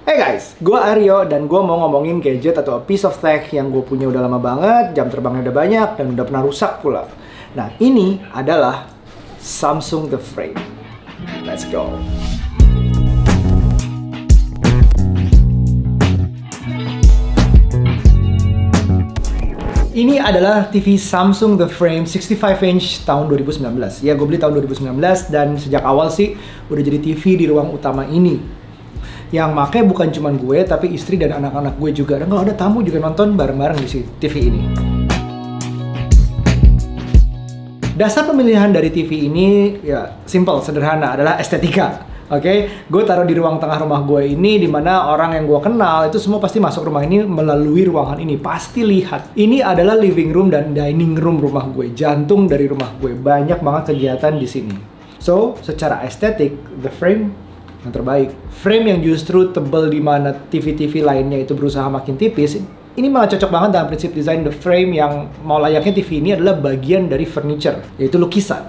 Hey guys, gue Aryo dan gue mau ngomongin gadget atau piece of tech yang gue punya udah lama banget, jam terbangnya udah banyak, dan udah pernah rusak pula. Nah, ini adalah Samsung The Frame. Let's go! Ini adalah TV Samsung The Frame 65 inch tahun 2019. Ya, gue beli tahun 2019 dan sejak awal sih udah jadi TV di ruang utama ini. Yang make bukan cuma gue, tapi istri dan anak-anak gue juga. Dan kalau ada tamu juga nonton bareng-bareng di TV ini. Dasar pemilihan dari TV ini ya simple, sederhana, adalah estetika. Oke, gue taruh di ruang tengah rumah gue ini, dimana orang yang gue kenal itu semua pasti masuk rumah ini melalui ruangan ini. Pasti lihat. Ini adalah living room dan dining room rumah gue, jantung dari rumah gue. Banyak banget kegiatan di sini. So, secara estetik, The Frame yang terbaik. Frame yang justru tebal di mana TV-TV lainnya itu berusaha makin tipis. Ini malah cocok banget dalam prinsip desain The Frame yang mau layaknya TV ini adalah bagian dari furniture, yaitu lukisan.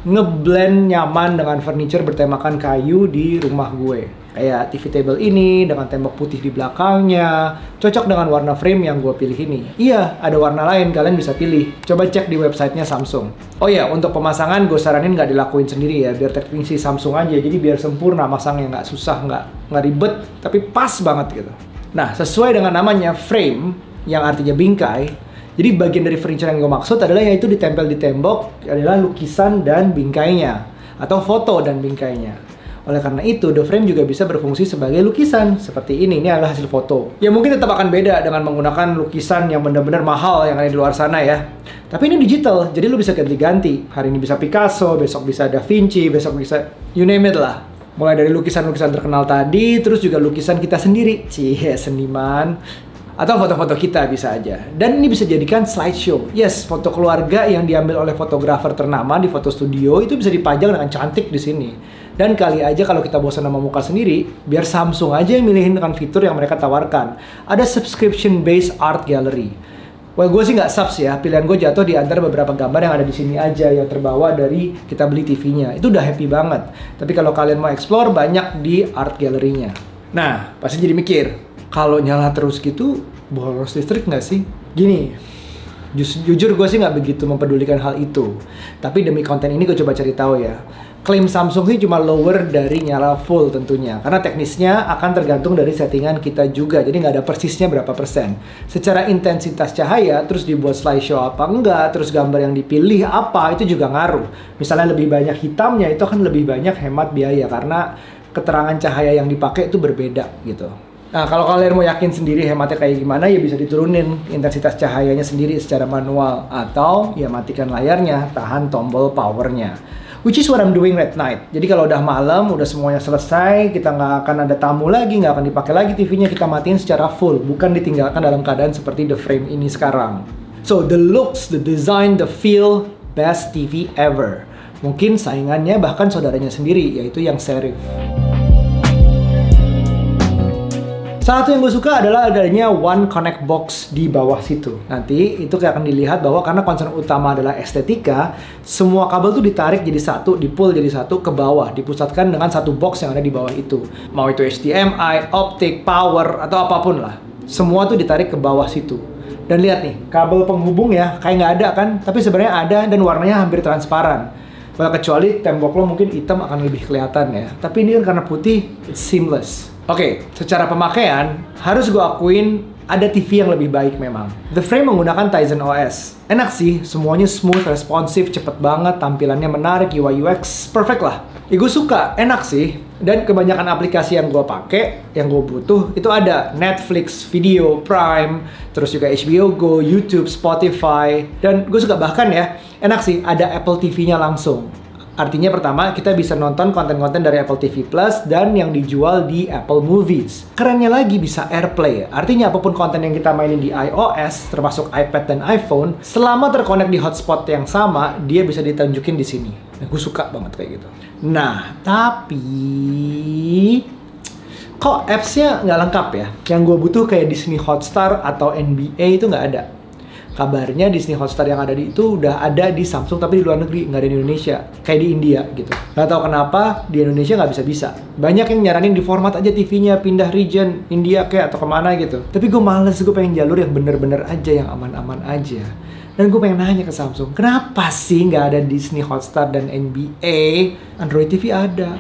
Ngeblend nyaman dengan furniture bertemakan kayu di rumah gue. Kayak TV table ini dengan tembok putih di belakangnya. Cocok dengan warna frame yang gue pilih ini. Iya, ada warna lain, kalian bisa pilih. Coba cek di websitenya Samsung. Oh ya, untuk pemasangan gue saranin nggak dilakuin sendiri ya. Biar teknisi Samsung aja, jadi biar sempurna masangnya, nggak susah, nggak ribet, tapi pas banget gitu. Nah, sesuai dengan namanya frame, yang artinya bingkai. Jadi bagian dari furniture yang gue maksud adalah yaitu ditempel di tembok adalah lukisan dan bingkainya. Atau foto dan bingkainya. Oleh karena itu, The Frame juga bisa berfungsi sebagai lukisan. Seperti ini adalah hasil foto. Ya mungkin tetap akan beda dengan menggunakan lukisan yang benar-benar mahal yang ada di luar sana ya. Tapi ini digital, jadi lu bisa ganti-ganti. Hari ini bisa Picasso, besok bisa Da Vinci, besok bisa you name it lah. Mulai dari lukisan-lukisan terkenal tadi, terus juga lukisan kita sendiri. Cie, seniman. Atau foto-foto kita bisa aja. Dan ini bisa jadikan slideshow. Yes, foto keluarga yang diambil oleh fotografer ternama di foto studio itu bisa dipajang dengan cantik di sini. Dan kali aja kalau kita bosan sama muka sendiri, biar Samsung aja yang milihin dengan fitur yang mereka tawarkan. Ada subscription based art gallery. Well, gue sih nggak subs ya. Pilihan gue jatuh di antara beberapa gambar yang ada di sini aja yang terbawa dari kita beli TV-nya. Itu udah happy banget. Tapi kalau kalian mau explore, banyak di art gallery-nya. Nah, pasti jadi mikir, kalau nyala terus gitu, boros listrik nggak sih? Gini, jujur gue sih nggak begitu mempedulikan hal itu. Tapi demi konten ini gue coba cari tahu ya. Klaim Samsung sih cuma lower dari nyala full tentunya. Karena teknisnya akan tergantung dari settingan kita juga. Jadi nggak ada persisnya berapa persen. Secara intensitas cahaya, terus dibuat slideshow apa enggak, terus gambar yang dipilih apa, itu juga ngaruh. Misalnya lebih banyak hitamnya, itu akan lebih banyak hemat biaya. Karena keterangan cahaya yang dipakai itu berbeda gitu. Nah, kalau kalian mau yakin sendiri hematnya kayak gimana, ya bisa diturunin intensitas cahayanya sendiri secara manual. Atau ya matikan layarnya, tahan tombol powernya. Which is what I'm doing right night. Jadi kalau udah malam, udah semuanya selesai, kita nggak akan ada tamu lagi, nggak akan dipakai lagi TV-nya, kita matiin secara full. Bukan ditinggalkan dalam keadaan seperti The Frame ini sekarang. So, the looks, the design, the feel, best TV ever. Mungkin saingannya bahkan saudaranya sendiri, yaitu yang Serif. Satu yang gue suka adalah adanya One Connect Box di bawah situ. Nanti itu akan dilihat bahwa karena concern utama adalah estetika, semua kabel tuh ditarik jadi satu, di-pull jadi satu ke bawah, dipusatkan dengan satu box yang ada di bawah itu. Mau itu HDMI, optik, power, atau apapun lah. Semua tuh ditarik ke bawah situ. Dan lihat nih, kabel penghubung ya, kayak nggak ada kan? Tapi sebenarnya ada dan warnanya hampir transparan. Well, kecuali tembok lo mungkin hitam akan lebih kelihatan ya. Tapi ini kan karena putih, it's seamless. Oke, secara pemakaian, harus gue akuin ada TV yang lebih baik memang. The Frame menggunakan Tizen OS. Enak sih, semuanya smooth, responsif, cepet banget, tampilannya menarik, UI UX, perfect lah. Ya gue suka, enak sih. Dan kebanyakan aplikasi yang gue pakai, yang gue butuh, itu ada Netflix, Video, Prime, terus juga HBO Go, YouTube, Spotify. Dan gue suka bahkan ya, enak sih, ada Apple TV-nya langsung. Artinya pertama, kita bisa nonton konten-konten dari Apple TV Plus dan yang dijual di Apple Movies. Kerennya lagi bisa AirPlay. Artinya apapun konten yang kita mainin di iOS, termasuk iPad dan iPhone, selama terkonek di hotspot yang sama, dia bisa ditunjukin di sini. Nah, gue suka banget kayak gitu. Nah, tapi kok apps-nya nggak lengkap ya? Yang gue butuh kayak Disney Hotstar atau NBA itu nggak ada. Kabarnya Disney Hotstar yang ada di itu udah ada di Samsung tapi di luar negeri, nggak ada di Indonesia. Kayak di India gitu. Nggak tahu kenapa di Indonesia nggak bisa-bisa. Banyak yang nyaranin di format aja TV-nya, pindah region, India kayak atau kemana gitu. Tapi gue males, gue pengen jalur yang bener-bener aja, yang aman-aman aja. Dan gue pengen nanya ke Samsung, kenapa sih nggak ada Disney Hotstar dan NBA? Android TV ada.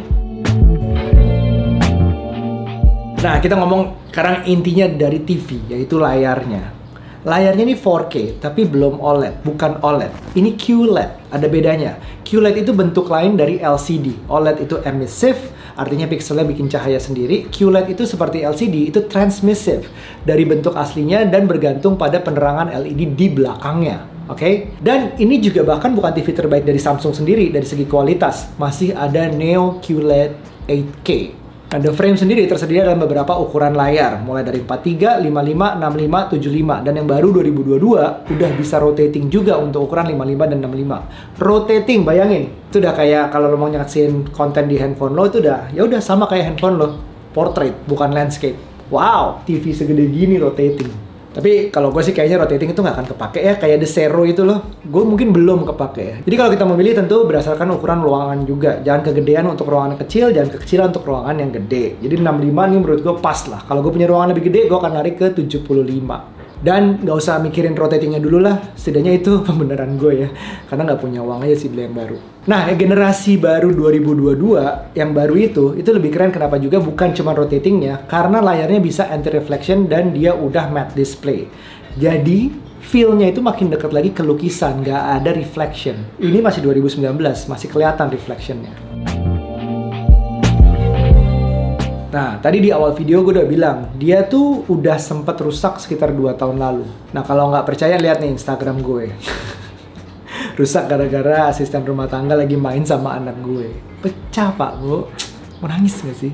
Nah, kita ngomong sekarang intinya dari TV, yaitu layarnya. Layarnya ini 4K, tapi belum OLED, bukan OLED. Ini QLED, ada bedanya. QLED itu bentuk lain dari LCD. OLED itu emissive, artinya pixelnya bikin cahaya sendiri. QLED itu seperti LCD, itu transmissive, dari bentuk aslinya dan bergantung pada penerangan LED di belakangnya. Oke? Dan ini juga bahkan bukan TV terbaik dari Samsung sendiri, dari segi kualitas. Masih ada Neo QLED 8K. Nah, The Frame sendiri tersedia dalam beberapa ukuran layar, mulai dari 43, 55, 65, 75. Dan yang baru 2022 udah bisa rotating juga untuk ukuran 55 dan 65. Rotating, bayangin. Itu udah kayak kalau lo mau nyaksin konten di handphone lo, itu udah ya udah sama kayak handphone lo. Portrait, bukan landscape. Wow, TV segede gini rotating. Tapi kalau gue sih kayaknya rotating itu nggak akan kepake ya, kayak The Zero itu loh. Gue mungkin belum kepake ya. Jadi kalau kita memilih tentu berdasarkan ukuran ruangan juga. Jangan kegedean untuk ruangan kecil, jangan kekecilan untuk ruangan yang gede. Jadi 65 nih menurut gue pas lah. Kalau gue punya ruangan lebih gede, gue akan lari ke 75. Dan nggak usah mikirin rotatingnya dulu lah. Setidaknya itu pembenaran gue ya. Karena nggak punya uang aja sih beli yang baru. Nah, generasi baru 2022, yang baru itu lebih keren kenapa juga bukan cuma rotatingnya, karena layarnya bisa anti-reflection dan dia udah matte display. Jadi, feel-nya itu makin dekat lagi ke lukisan, nggak ada reflection. Ini masih 2019, masih kelihatan reflection-nya. Nah, tadi di awal video gue udah bilang, dia tuh udah sempat rusak sekitar 2 tahun lalu. Nah, kalau nggak percaya, lihat nih Instagram gue. Rusak gara-gara asisten rumah tangga lagi main sama anak gue. Pecah, Pak, Bu. Mau nangis nggak sih?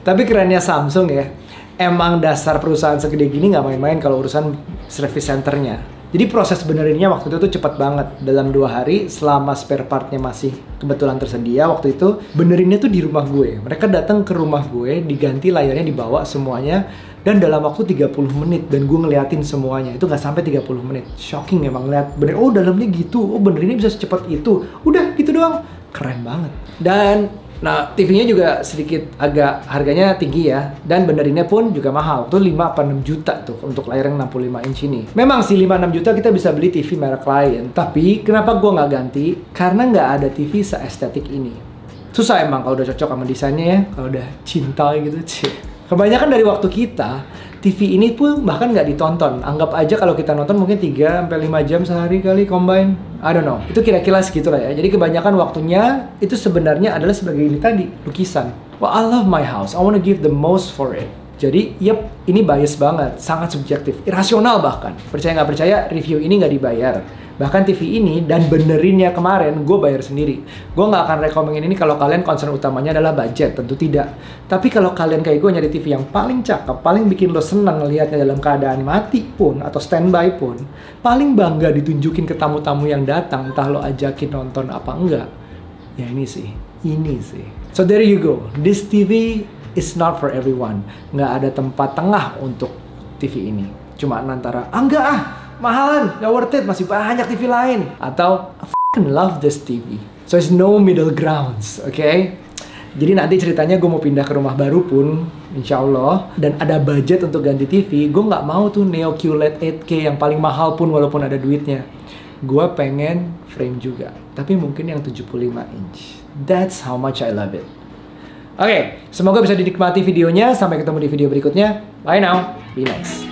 Tapi kerennya Samsung ya, emang dasar perusahaan segede gini nggak main-main kalau urusan service centernya. Jadi proses benerinnya waktu itu tuh cepat banget. Dalam 2 hari, selama spare partnya masih kebetulan tersedia, waktu itu benerinnya tuh di rumah gue. Mereka datang ke rumah gue, diganti layarnya, dibawa semuanya, dan dalam waktu 30 menit. Dan gue ngeliatin semuanya, itu nggak sampai 30 menit. Shocking emang ngeliat bener, oh dalamnya gitu, oh benerinnya bisa secepat itu. Udah gitu doang, keren banget. Dan nah, TV-nya juga sedikit agak harganya tinggi ya. Dan benerinnya pun juga mahal. Tuh 5 apa 6 juta tuh untuk layar yang 65 inch ini. Memang sih 5-6 juta kita bisa beli TV merek lain. Tapi kenapa gue nggak ganti? Karena nggak ada TV se-estetik ini. Susah emang kalau udah cocok sama desainnya ya. Kalau udah cinta gitu. Kebanyakan dari waktu kita, TV ini pun bahkan nggak ditonton. Anggap aja kalau kita nonton mungkin 3-5 jam sehari kali combine. I don't know. Itu kira-kira segitu lah ya. Jadi kebanyakan waktunya itu sebenarnya adalah sebagai ini tadi, lukisan. Well, I love my house. I wanna give the most for it. Jadi, yep, ini bias banget. Sangat subjektif. Irasional bahkan. Percaya nggak percaya, review ini nggak dibayar. Bahkan TV ini dan benerinnya kemarin, gue bayar sendiri. Gue nggak akan rekomendin ini kalau kalian concern utamanya adalah budget. Tentu tidak. Tapi kalau kalian kayak gue nyari TV yang paling cakep, paling bikin lo senang ngelihatnya dalam keadaan mati pun, atau standby pun, paling bangga ditunjukin ke tamu-tamu yang datang, entah lo ajakin nonton apa enggak. Ya ini sih. So there you go. This TV is not for everyone. Nggak ada tempat tengah untuk TV ini. Cuma antara, enggak ah, mahalan, gak worth it, masih banyak TV lain. Atau, I fucking love this TV. So it's no middle grounds, oke? Jadi nanti ceritanya gue mau pindah ke rumah baru pun, insya Allah, dan ada budget untuk ganti TV, gue nggak mau tuh Neo QLED 8K yang paling mahal pun walaupun ada duitnya. Gue pengen frame juga, tapi mungkin yang 75 inch. That's how much I love it. Oke, semoga bisa dinikmati videonya. Sampai ketemu di video berikutnya. Bye now, be nice.